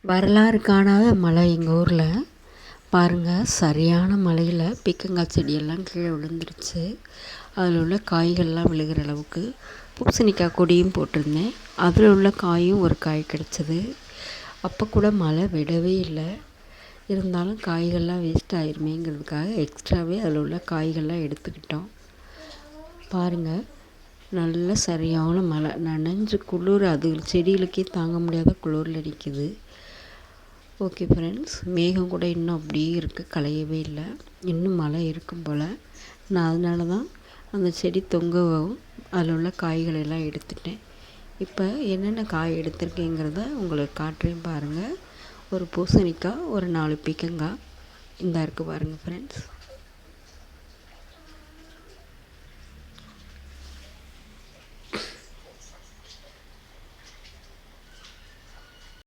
வரலாறு காணாத மழை எங்கள் ஊரில் பாருங்கள். சரியான மழையில் பீக்கங்காய் செடியெல்லாம் கீழே விழுந்துருச்சு. அதில் உள்ள காய்கள்லாம் விழுகிற அளவுக்கு பூசணிக்காய் கொடியும் போட்டிருந்தேன். அதில் உள்ள காயும் ஒரு காய் கிடச்சிது. அப்போ கூட மழை விடவே இல்லை. இருந்தாலும் காய்கள்லாம் வேஸ்ட் ஆயிருமேங்கிறதுக்காக எக்ஸ்ட்ராவே அதில் உள்ள காய்கள்லாம் எடுத்துக்கிட்டோம். பாருங்கள், நல்ல சரியான மழை, நனைஞ்சு குளிர், அது செடிகளுக்கே தாங்க முடியாத குளிரில் நிற்கிது. ஓகே ஃப்ரெண்ட்ஸ், மேகம் கூட இன்னும் அப்படியே இருக்குது, கலையவே இல்லை. இன்னும் மழை இருக்கும் போல். நான் அதனால தான் அந்த செடி தொங்கவும் அதில் உள்ள காய்களெல்லாம் எடுத்துட்டேன். இப்போ என்னென்ன காய் எடுத்திருக்கேங்கிறத உங்களுக்கு காட்டுறேன் பாருங்கள். ஒரு பூசணிக்காய், ஒரு 4 பீக்கங்காய் இந்த இருக்குது பாருங்கள் ஃப்ரெண்ட்ஸ்.